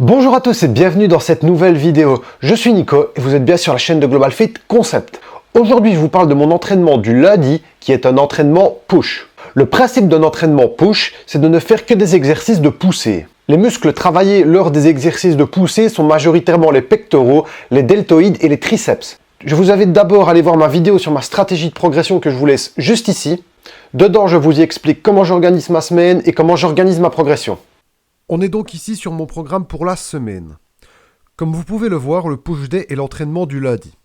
Bonjour à tous et bienvenue dans cette nouvelle vidéo. Je suis Nico et vous êtes bien sur la chaîne de Global Fit Concept. Aujourd'hui, je vous parle de mon entraînement du lundi qui est un entraînement push. Le principe d'un entraînement push, c'est de ne faire que des exercices de poussée. Les muscles travaillés lors des exercices de poussée sont majoritairement les pectoraux, les deltoïdes et les triceps. Je vous invite d'abord à aller voir ma vidéo sur ma stratégie de progression que je vous laisse juste ici. Dedans, je vous y explique comment j'organise ma semaine et comment j'organise ma progression. On est donc ici sur mon programme pour la semaine. Comme vous pouvez le voir, le push day est l'entraînement du lundi.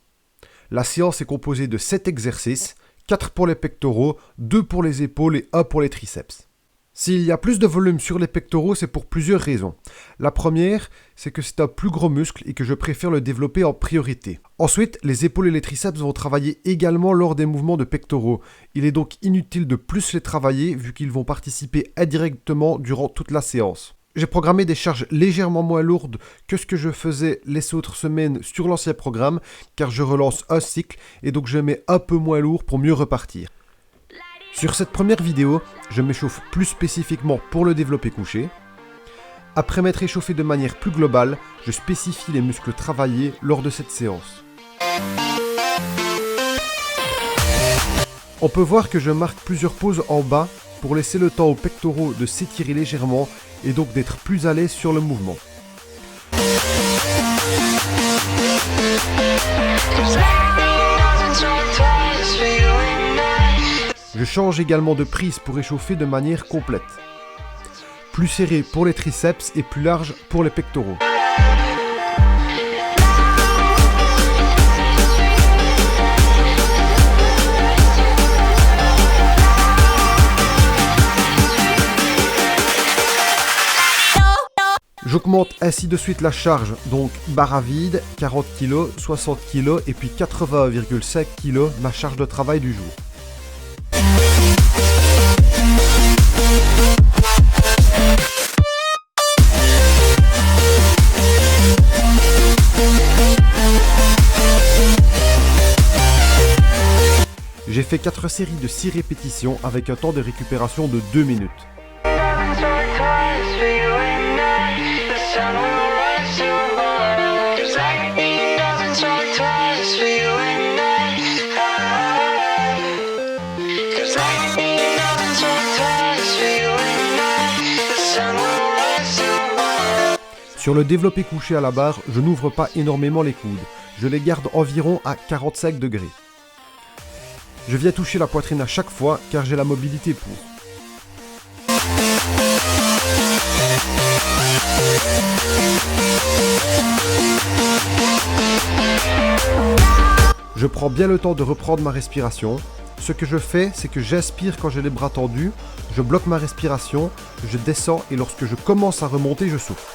La séance est composée de 7 exercices, 4 pour les pectoraux, 2 pour les épaules et 1 pour les triceps. S'il y a plus de volume sur les pectoraux, c'est pour plusieurs raisons. La première, c'est que c'est un plus gros muscle et que je préfère le développer en priorité. Ensuite, les épaules et les triceps vont travailler également lors des mouvements de pectoraux. Il est donc inutile de plus les travailler vu qu'ils vont participer indirectement durant toute la séance. J'ai programmé des charges légèrement moins lourdes que ce que je faisais les autres semaines sur l'ancien programme, car je relance un cycle et donc je mets un peu moins lourd pour mieux repartir. Sur cette première vidéo, je m'échauffe plus spécifiquement pour le développé couché. Après m'être échauffé de manière plus globale, je spécifie les muscles travaillés lors de cette séance. On peut voir que je marque plusieurs pauses en bas pour laisser le temps aux pectoraux de s'étirer légèrement et donc d'être plus à l'aise sur le mouvement. Je change également de prise pour échauffer de manière complète. Plus serré pour les triceps et plus large pour les pectoraux. J'augmente ainsi de suite la charge, donc barre à vide, 40 kg, 60 kg et puis 80,5 kg, ma charge de travail du jour. J'ai fait 4 séries de 6 répétitions avec un temps de récupération de 2 minutes. Sur le développé couché à la barre, je n'ouvre pas énormément les coudes. Je les garde environ à 45 degrés. Je viens toucher la poitrine à chaque fois car j'ai la mobilité pour. Je prends bien le temps de reprendre ma respiration. Ce que je fais, c'est que j'inspire quand j'ai les bras tendus, je bloque ma respiration, je descends et lorsque je commence à remonter, je souffle.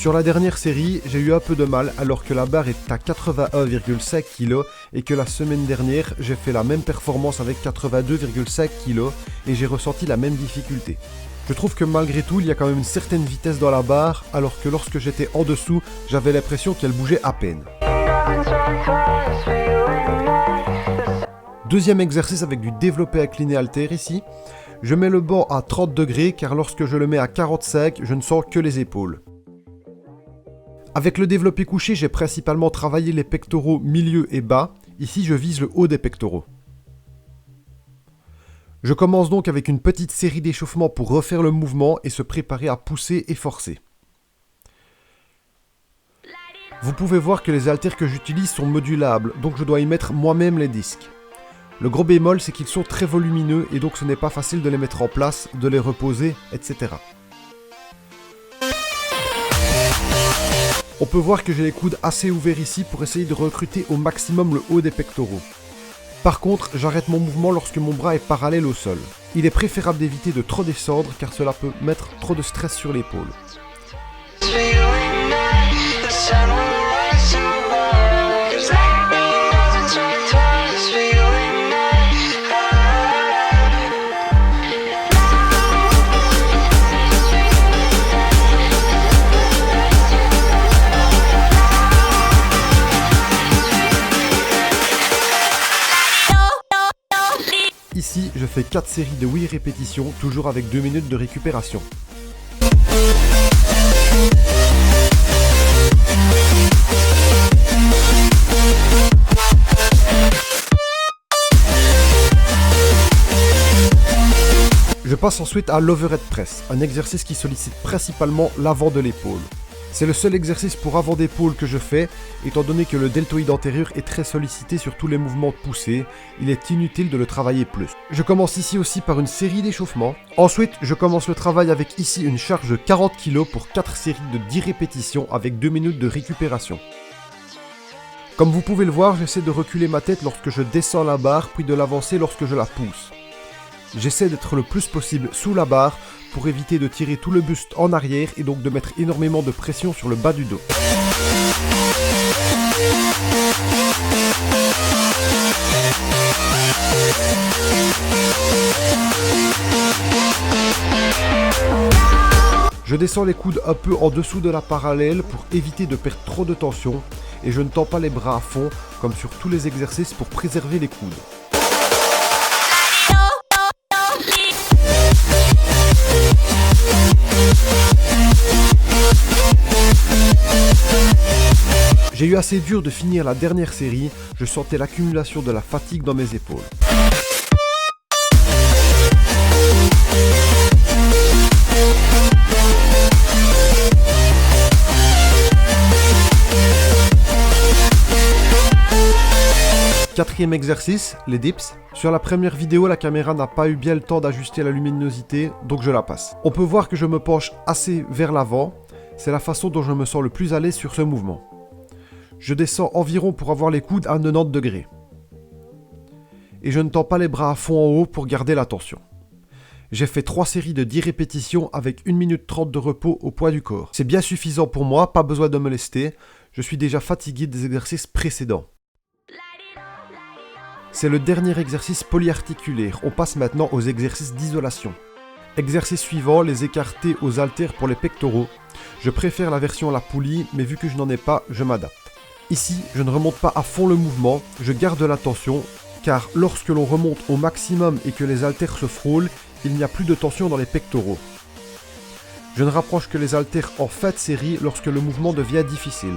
Sur la dernière série, j'ai eu un peu de mal alors que la barre est à 81,5 kg et que la semaine dernière, j'ai fait la même performance avec 82,5 kg et j'ai ressenti la même difficulté. Je trouve que malgré tout, il y a quand même une certaine vitesse dans la barre alors que lorsque j'étais en dessous, j'avais l'impression qu'elle bougeait à peine. Deuxième exercice avec du développé incliné haltère ici. Je mets le banc à 30 degrés car lorsque je le mets à 45, je ne sens que les épaules. Avec le développé couché, j'ai principalement travaillé les pectoraux milieu et bas. Ici, je vise le haut des pectoraux. Je commence donc avec une petite série d'échauffements pour refaire le mouvement et se préparer à pousser et forcer. Vous pouvez voir que les haltères que j'utilise sont modulables, donc je dois y mettre moi-même les disques. Le gros bémol, c'est qu'ils sont très volumineux et donc ce n'est pas facile de les mettre en place, de les reposer, etc. On peut voir que j'ai les coudes assez ouverts ici pour essayer de recruter au maximum le haut des pectoraux. Par contre, j'arrête mon mouvement lorsque mon bras est parallèle au sol. Il est préférable d'éviter de trop descendre car cela peut mettre trop de stress sur l'épaule. Ici, je fais 4 séries de 8 répétitions, toujours avec 2 minutes de récupération. Je passe ensuite à l'overhead press, un exercice qui sollicite principalement l'avant de l'épaule. C'est le seul exercice pour avant d'épaule que je fais, étant donné que le deltoïde antérieur est très sollicité sur tous les mouvements de poussée, il est inutile de le travailler plus. Je commence ici aussi par une série d'échauffements. Ensuite, je commence le travail avec ici une charge de 40 kg pour 4 séries de 10 répétitions avec 2 minutes de récupération. Comme vous pouvez le voir, j'essaie de reculer ma tête lorsque je descends la barre, puis de l'avancer lorsque je la pousse. J'essaie d'être le plus possible sous la barre pour éviter de tirer tout le buste en arrière et donc de mettre énormément de pression sur le bas du dos. Je descends les coudes un peu en dessous de la parallèle pour éviter de perdre trop de tension et je ne tends pas les bras à fond comme sur tous les exercices pour préserver les coudes. J'ai eu assez dur de finir la dernière série, je sentais l'accumulation de la fatigue dans mes épaules. Quatrième exercice, les dips. Sur la première vidéo, la caméra n'a pas eu bien le temps d'ajuster la luminosité, donc je la passe. On peut voir que je me penche assez vers l'avant, c'est la façon dont je me sens le plus à l'aise sur ce mouvement. Je descends environ pour avoir les coudes à 90 degrés. Et je ne tends pas les bras à fond en haut pour garder la tension. J'ai fait 3 séries de 10 répétitions avec 1 minute 30 de repos au poids du corps. C'est bien suffisant pour moi, pas besoin de me lester, je suis déjà fatigué des exercices précédents. C'est le dernier exercice polyarticulaire, on passe maintenant aux exercices d'isolation. Exercice suivant, les écartés aux haltères pour les pectoraux. Je préfère la version à la poulie, mais vu que je n'en ai pas, je m'adapte. Ici, je ne remonte pas à fond le mouvement, je garde la tension, car lorsque l'on remonte au maximum et que les haltères se frôlent, il n'y a plus de tension dans les pectoraux. Je ne rapproche que les haltères en fin de série lorsque le mouvement devient difficile.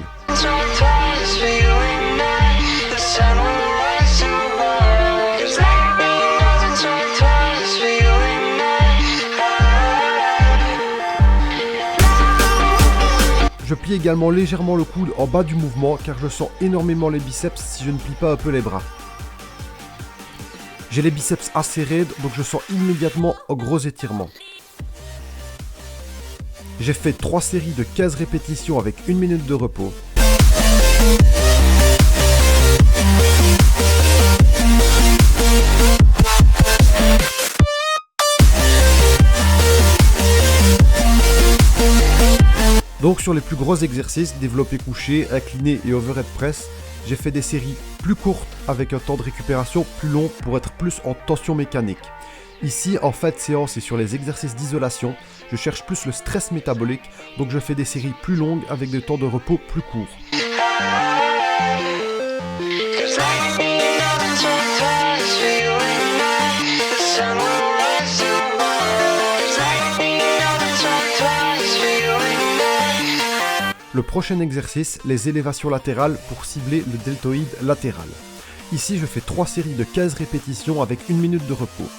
Je plie également légèrement le coude en bas du mouvement car je sens énormément les biceps si je ne plie pas un peu les bras. J'ai les biceps assez raides donc je sens immédiatement un gros étirement. J'ai fait 3 séries de 15 répétitions avec 1 minute de repos. Donc sur les plus gros exercices, développé couché, incliné et overhead press, j'ai fait des séries plus courtes avec un temps de récupération plus long pour être plus en tension mécanique. Ici, en fin de séance et sur les exercices d'isolation, je cherche plus le stress métabolique, donc je fais des séries plus longues avec des temps de repos plus courts. Le prochain exercice, les élévations latérales pour cibler le deltoïde latéral. Ici, je fais 3 séries de 15 répétitions avec 1 minute de repos.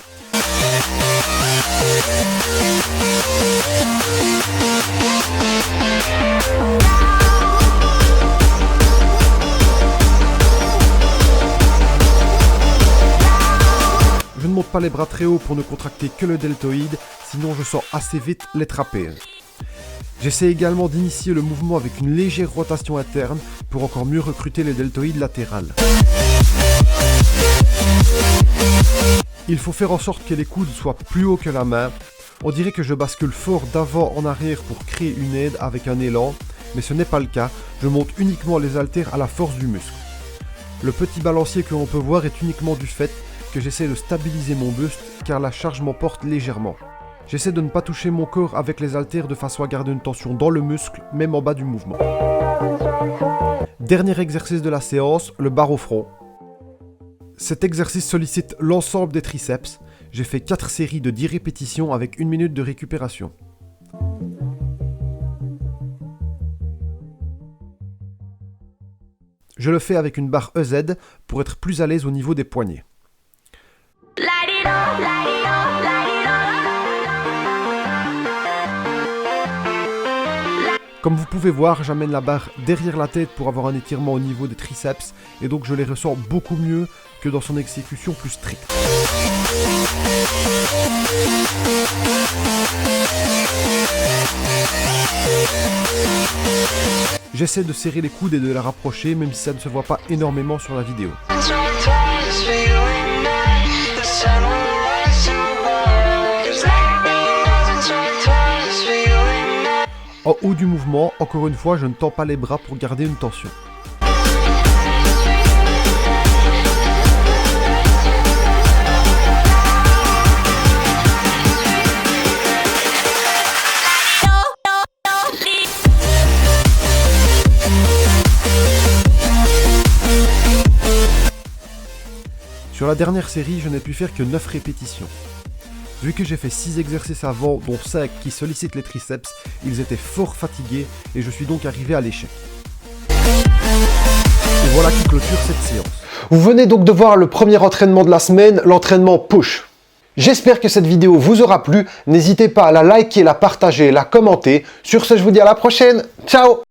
Je ne monte pas les bras très haut pour ne contracter que le deltoïde, sinon je sens assez vite les trapèzes. J'essaie également d'initier le mouvement avec une légère rotation interne pour encore mieux recruter le deltoïde latéral. Il faut faire en sorte que les coudes soient plus hauts que la main. On dirait que je bascule fort d'avant en arrière pour créer une aide avec un élan, mais ce n'est pas le cas, je monte uniquement les haltères à la force du muscle. Le petit balancier que l'on peut voir est uniquement du fait que j'essaie de stabiliser mon buste car la charge m'emporte légèrement. J'essaie de ne pas toucher mon corps avec les haltères de façon à garder une tension dans le muscle, même en bas du mouvement. Dernier exercice de la séance, le barre au front. Cet exercice sollicite l'ensemble des triceps. J'ai fait 4 séries de 10 répétitions avec 1 minute de récupération. Je le fais avec une barre EZ pour être plus à l'aise au niveau des poignets. Comme vous pouvez voir, j'amène la barre derrière la tête pour avoir un étirement au niveau des triceps et donc je les ressens beaucoup mieux que dans son exécution plus stricte. J'essaie de serrer les coudes et de les rapprocher même si ça ne se voit pas énormément sur la vidéo. En haut du mouvement, encore une fois, je ne tends pas les bras pour garder une tension. Sur la dernière série, je n'ai pu faire que 9 répétitions. Vu que j'ai fait 6 exercices avant, dont 5 qui sollicitent les triceps, ils étaient fort fatigués et je suis donc arrivé à l'échec. Et voilà qui clôture cette séance. Vous venez donc de voir le premier entraînement de la semaine, l'entraînement push. J'espère que cette vidéo vous aura plu. N'hésitez pas à la liker, la partager, la commenter. Sur ce, je vous dis à la prochaine. Ciao!